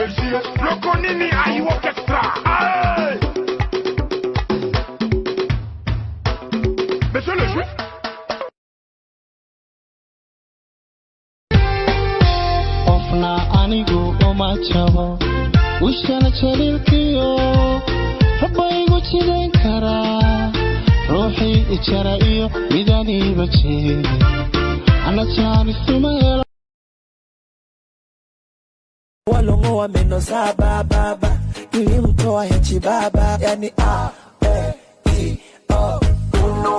Le Konini Aïe Orchestra. Monsieur le juif. Ofna anigu omachabo. Ushana chalilkiyo. Rabbaygu jidayn karaa. Ruuxi ijara iyo midani bache. Ana chani sumayela. Walongo wa meno saba baba. Nilimtoa hechi baba. Yani A, E, I, O, uno.